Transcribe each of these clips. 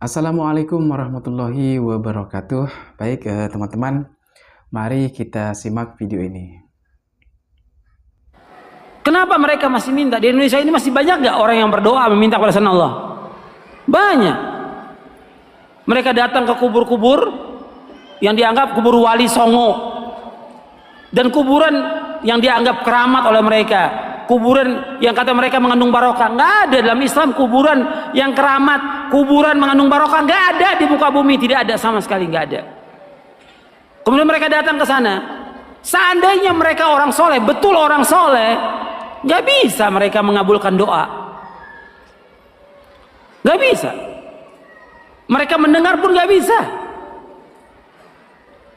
Assalamualaikum warahmatullahi wabarakatuh. Baik teman-teman, mari kita simak video ini. Kenapa mereka masih minta? Di Indonesia ini masih banyak gak orang yang berdoa meminta kepada selain Allah? Banyak. Mereka datang ke kubur-kubur yang dianggap kubur wali songo, dan kuburan yang dianggap keramat oleh mereka, kuburan yang kata mereka mengandung barokah. Nggak ada dalam Islam kuburan yang keramat, kuburan mengandung barokah, nggak ada di muka bumi, tidak ada sama sekali, nggak ada. Kemudian mereka datang ke sana. Seandainya mereka orang soleh, betul orang soleh, nggak bisa mereka mengabulkan doa, nggak bisa. Mereka mendengar pun nggak bisa.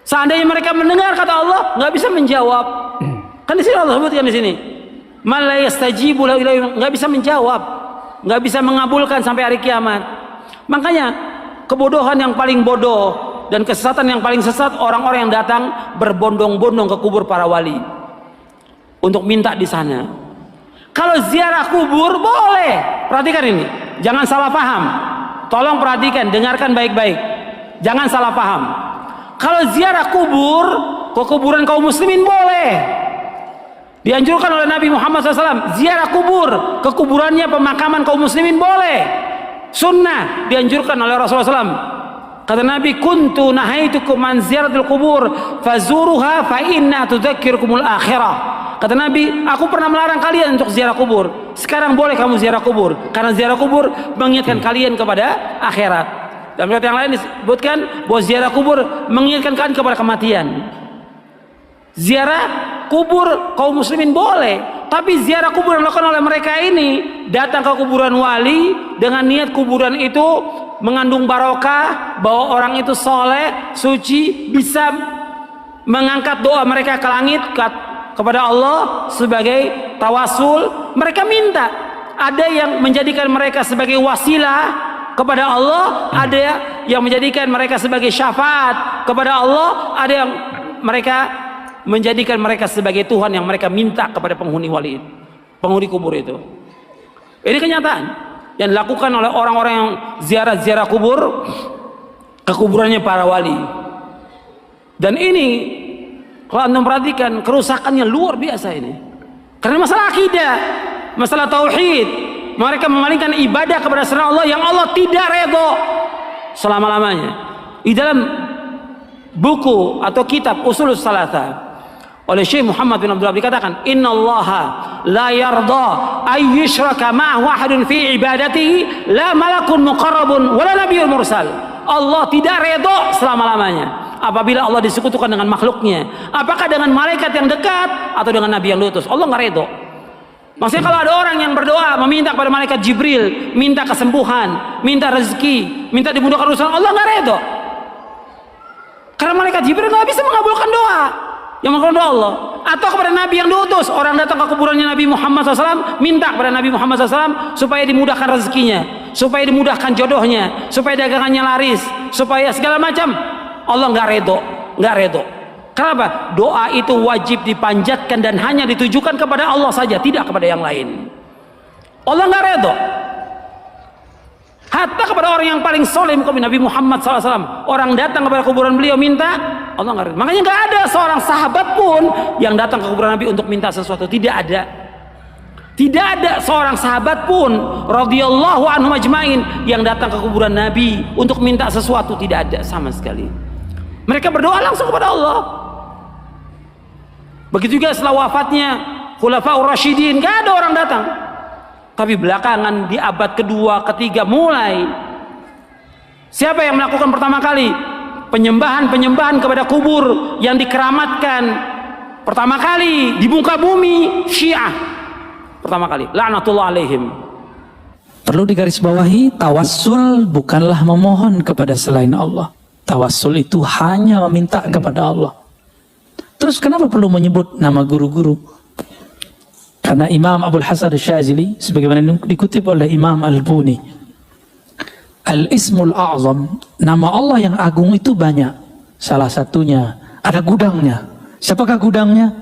Seandainya mereka mendengar kata Allah, nggak bisa menjawab. Kan di sini Allah sebutkan di sini, man la yastajibu lahu, nggak bisa menjawab, nggak bisa mengabulkan sampai hari kiamat. Makanya kebodohan yang paling bodoh dan kesesatan yang paling sesat orang-orang yang datang berbondong-bondong ke kubur para wali untuk minta di sana. Kalau ziarah kubur boleh, perhatikan ini, jangan salah paham. Tolong perhatikan, dengarkan baik-baik, jangan salah paham. Kalau ziarah kubur ke kuburan kaum muslimin boleh, dianjurkan oleh Nabi Muhammad SAW. Ziarah kubur ke kuburannya pemakaman kaum muslimin boleh, sunnah, dianjurkan oleh Rasulullah SAW. Kata Nabi, kuntu nahaitukum an ziyaratil kubur fazuruha fa inna tudzakkirukumul akhirah. Kata Nabi, aku pernah melarang kalian untuk ziarah kubur, sekarang boleh kamu ziarah kubur, karena ziarah kubur mengingatkan kalian kepada akhirat. Dalam riwayat yang lain disebutkan bahwa ziarah kubur mengingatkan kalian kepada kematian. Ziarah kubur kaum muslimin boleh, tapi ziarah kubur yang dilakukan oleh mereka ini, datang ke kuburan wali dengan niat kuburan itu mengandung barokah, bahwa orang itu soleh, suci, bisa mengangkat doa mereka ke langit kepada Allah sebagai tawasul. Mereka minta, ada yang menjadikan mereka sebagai wasilah kepada Allah, ada yang menjadikan mereka sebagai syafaat kepada Allah, ada yang mereka menjadikan mereka sebagai Tuhan yang mereka minta kepada penghuni wali, penghuni kubur itu. Ini kenyataan yang dilakukan oleh orang-orang yang ziarah-ziarah kubur ke kuburannya para wali. Dan ini kalau Anda perhatikan, kerusakannya luar biasa ini. Karena masalah akidah, masalah tauhid, mereka memalingkan ibadah kepada selain Allah yang Allah tidak redho selama-lamanya. Di dalam buku atau kitab Ushulus Tsalatsa oleh Syekh Muhammad bin Abdul Wahhab dikatakan, innallaha la yarda ay yushraka ma'ahu ahadun fi ibadatihi, la malakun muqarrabun wala nabiyyun mursal. Allah tidak redho selama-lamanya apabila Allah disekutukan dengan makhluknya, apakah dengan malaikat yang dekat atau dengan nabi yang diutus. Allah nggak redho. Maksudnya kalau ada orang yang berdoa meminta kepada malaikat Jibril, minta kesembuhan, minta rezeki, minta dimudahkan urusan, Allah nggak redho. Karena malaikat Jibril nggak bisa mengabulkan doa yang mengabulkan doa Allah. Atau kepada nabi yang diutus, orang datang ke kuburannya Nabi Muhammad SAW, minta kepada Nabi Muhammad SAW supaya dimudahkan rezekinya, supaya dimudahkan jodohnya, supaya dagangannya laris, supaya segala macam. Allah nggak redho, nggak redho. Kenapa? Doa itu wajib dipanjatkan dan hanya ditujukan kepada Allah saja, tidak kepada yang lain. Allah nggak redho. Hatta kepada orang yang paling soleh, Nabi Muhammad SAW, orang datang kepada kuburan beliau minta, Allah nggak redho. Makanya nggak ada seorang sahabat pun yang datang ke kuburan Nabi untuk minta sesuatu, tidak ada. Tidak ada seorang sahabat pun radhiyallahu anhum ajmain yang datang ke kuburan Nabi untuk minta sesuatu, tidak ada sama sekali. Mereka berdoa langsung kepada Allah. Begitu juga setelah wafatnya Khulafaur Rasyidin, gak ada orang datang. Tapi belakangan di abad kedua, ketiga mulai, siapa yang melakukan pertama kali penyembahan kepada kubur yang dikeramatkan pertama kali di muka bumi? Syiah pertama kali, laknatullah alaihim. Perlu digarisbawahi, tawassul bukanlah memohon kepada selain Allah. Tawassul itu hanya meminta kepada Allah. Terus kenapa perlu menyebut nama guru-guru? Karena Imam Abul Hasan Asy-Syadzili, sebagaimana dikutip oleh Imam Al-Buni, Al-Ismul A'zam, nama Allah yang agung itu banyak. Salah satunya ada gudangnya. Siapakah gudangnya?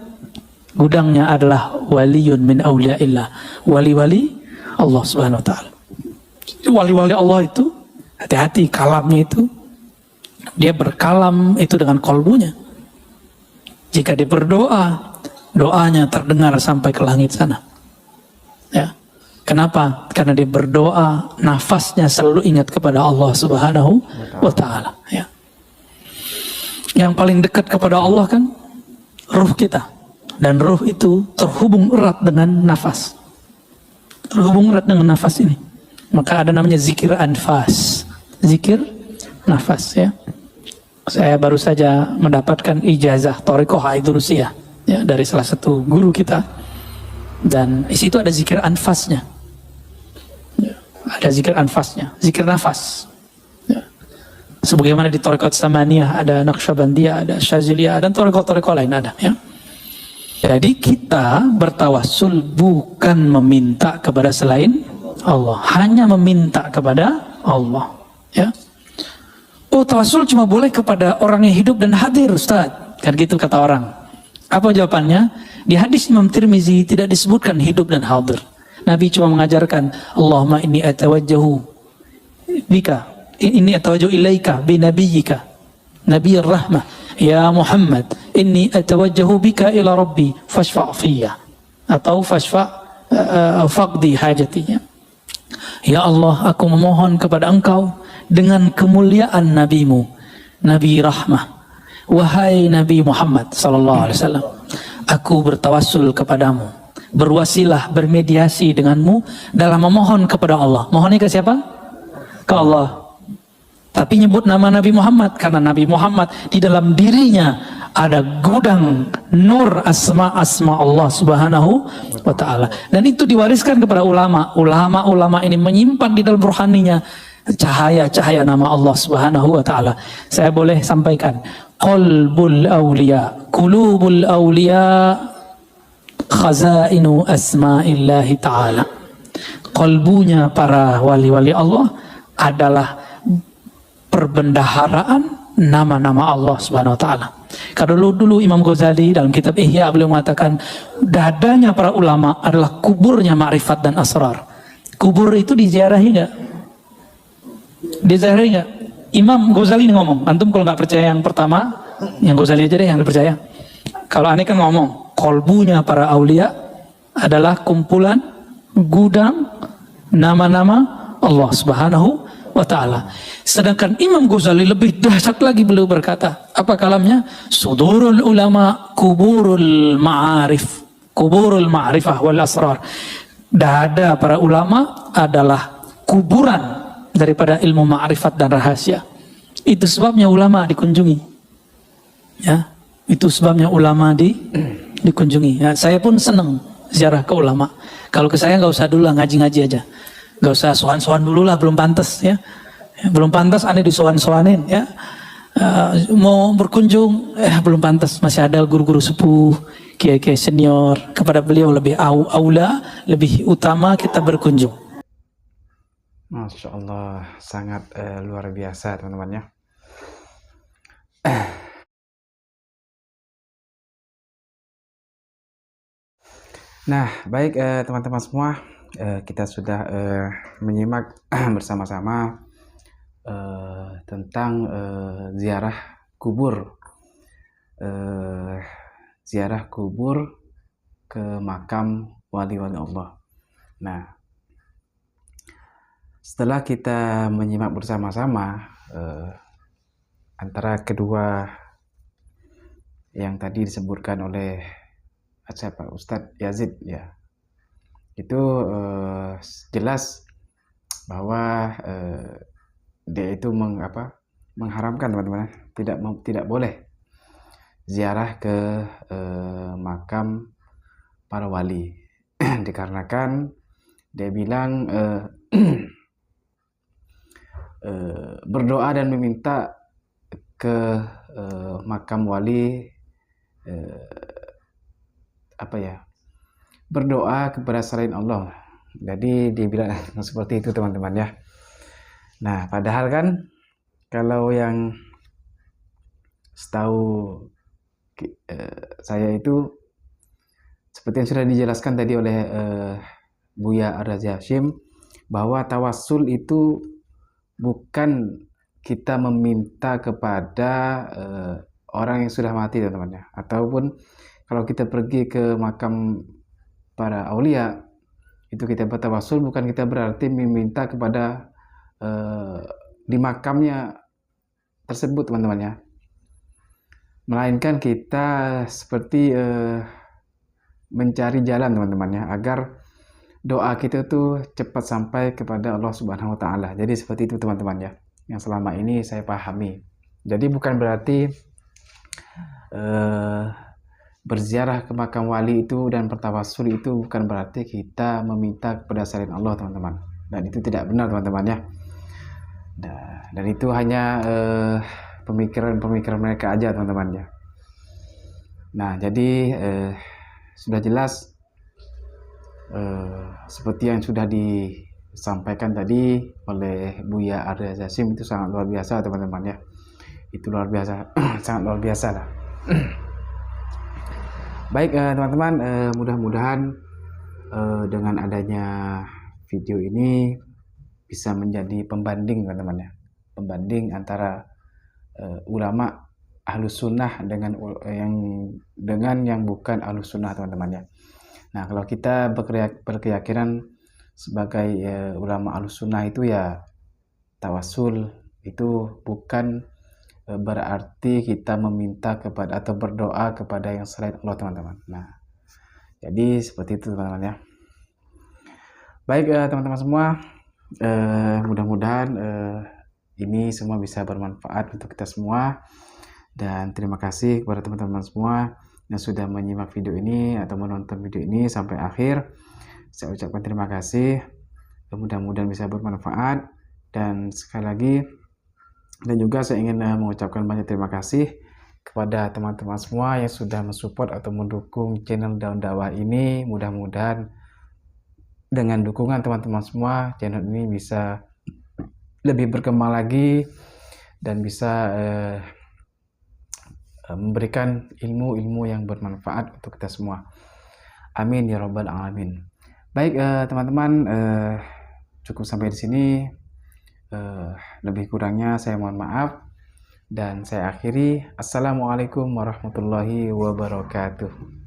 Gudangnya adalah waliyun min awliyaillah, wali-wali Allah Subhanahu wa taala. Wali-wali Allah itu Hati-hati, kalamnya itu dia berkalam itu dengan kolbunya. Jika dia berdoa, doanya terdengar sampai ke langit sana. Ya. Kenapa? Karena dia berdoa, nafasnya selalu ingat kepada Allah Subhanahu wa Ta'ala. Ya. Yang paling dekat kepada Allah kan ruh kita, dan ruh itu terhubung erat dengan nafas. Terhubung erat dengan nafas ini. Maka ada namanya zikir anfas, zikir nafas. Ya. Saya baru saja mendapatkan ijazah Thariqah Aidurusiyah, ya, dari salah satu guru kita, dan di situ ada zikir anfasnya. Ya, ada zikir anfasnya, zikir nafas. Ya. Sebagaimana di Thariqat Samaniyah ada Naqsyabandiyah, ada Syaziliyah, dan Thariqah lain ada. Ya. Jadi kita bertawassul bukan meminta kepada selain Allah, hanya meminta kepada Allah. Ya. Oh, tawassul cuma boleh kepada orang yang hidup dan hadir, Ustaz. Kan gitu kata orang. Apa jawabannya? Di hadis Imam Tirmizi tidak disebutkan hidup dan hadir. Nabi cuma mengajarkan, Allahumma inni atawajjahu bika, inni atawajjahu ilaika bi nabiyyika, Nabiyyir rahmah, ya Muhammad, inni atawajjahu bika ila rabbi fashfa' fiyya, atau faqdi hajatinya. Ya Allah, aku memohon kepada Engkau dengan kemuliaan nabimu, Nabi rahmah. Wahai Nabi Muhammad sallallahu alaihi wasallam, aku bertawassul kepadamu, berwasilah, bermediasi denganmu dalam memohon kepada Allah. Mohonnya ke siapa? Ke Allah. Tapi nyebut nama Nabi Muhammad karena Nabi Muhammad di dalam dirinya ada gudang nur asma Allah Subhanahu wa Ta'ala, dan itu diwariskan kepada ulama. Ulama ini menyimpan di dalam rohaninya cahaya nama Allah Subhanahu wa Ta'ala. Saya boleh sampaikan, qalbul awliya, qulubul awliya, khazainu asma'illahi ta'ala. Qalbunya para wali-wali Allah adalah perbendaharaan nama-nama Allah Subhanahu wa Ta'ala. Kalau dulu Imam Ghazali dalam kitab Ihya beliau mengatakan, dadanya para ulama adalah kuburnya ma'rifat dan asrar. Kubur itu diziarahi enggak? Diziarahi enggak? Imam Ghazali ini ngomong. Antum kalau nggak percaya yang pertama, yang Ghazali aja deh yang dipercaya. Kalau aneh kan ngomong, kolbunya para aulia adalah kumpulan gudang nama-nama Allah Subhanahu wa Ta'ala. Sedangkan Imam Ghazali lebih dahsyat lagi, beliau berkata, apa kalamnya? Sudurul ulama kuburul ma'arif, kuburul ma'rifah wal asrar. Dada para ulama adalah kuburan daripada ilmu ma'rifat dan rahasia. Itu sebabnya ulama dikunjungi. Ya, itu sebabnya ulama dikunjungi. Ya, saya pun senang ziarah ke ulama. Kalau ke saya nggak usah dulu lah, ngaji-ngaji aja. Nggak usah soan-soan dulu lah, belum pantas ya. Belum pantas aneh disoan-soanin ya. Mau berkunjung belum pantas, masih ada guru-guru sepuh, kiai-kiai senior. Kepada beliau lebih aula, lebih utama kita berkunjung. Masya Allah, sangat luar biasa teman-teman ya. Nah, baik teman-teman semua, kita sudah menyimak bersama-sama tentang ziarah kubur, ziarah kubur ke makam wali-wali Allah. Nah, setelah kita menyimak bersama-sama antara kedua yang tadi disebutkan oleh siapa, Ustadz Yazid ya, itu jelas bahwa dia itu mengharamkan teman-teman, tidak boleh ziarah ke makam para wali dikarenakan dia bilang berdoa dan meminta ke makam wali berdoa kepada selain Allah. Jadi dia bilang seperti itu teman-teman ya. Nah, padahal kan kalau yang setahu saya itu seperti yang sudah dijelaskan tadi oleh Buya Ar-Razi Hashim, bahwa tawassul itu bukan kita meminta kepada orang yang sudah mati teman-teman ya. Ataupun kalau kita pergi ke makam para aulia, itu kita bertawasul, bukan kita berarti meminta kepada di makamnya tersebut teman-teman ya. Melainkan kita seperti mencari jalan teman-teman ya, agar doa kita tuh cepat sampai kepada Allah Subhanahu wa taala. Jadi seperti itu teman-teman ya, yang selama ini saya pahami. Jadi bukan berarti berziarah ke makam wali itu dan bertawasul itu bukan berarti kita meminta kepada selain Allah teman-teman. Dan itu tidak benar teman-teman ya. Dan itu hanya pemikiran-pemikiran mereka aja teman-teman ya. Nah jadi sudah jelas seperti yang sudah disampaikan tadi oleh Buya Arya Zasim, itu sangat luar biasa teman-teman ya. Itu luar biasa, sangat luar biasa lah. Baik teman-teman, mudah-mudahan dengan adanya video ini bisa menjadi pembanding teman-teman ya, pembanding antara ulama ahlus sunnah dengan yang bukan ahlus sunnah teman-teman ya. Nah kalau kita berkeyakinan sebagai ulama ahlus sunnah itu ya, tawasul itu bukan berarti kita meminta kepada atau berdoa kepada yang selain Allah teman-teman. Nah jadi seperti itu teman-teman ya. Baik teman-teman semua, mudah-mudahan ini semua bisa bermanfaat untuk kita semua, dan terima kasih kepada teman-teman semua yang sudah menyimak video ini atau menonton video ini sampai akhir. Saya ucapkan terima kasih, mudah-mudahan bisa bermanfaat, dan sekali lagi dan juga saya ingin mengucapkan banyak terima kasih kepada teman-teman semua yang sudah mensupport atau mendukung channel Daun Dakwah ini. Mudah-mudahan dengan dukungan teman-teman semua, channel ini bisa lebih berkembang lagi dan bisa memberikan ilmu-ilmu yang bermanfaat untuk kita semua. Amin ya robbal alamin. Baik teman-teman, cukup sampai di sini. Lebih kurangnya saya mohon maaf, dan saya akhiri. Assalamualaikum warahmatullahi wabarakatuh.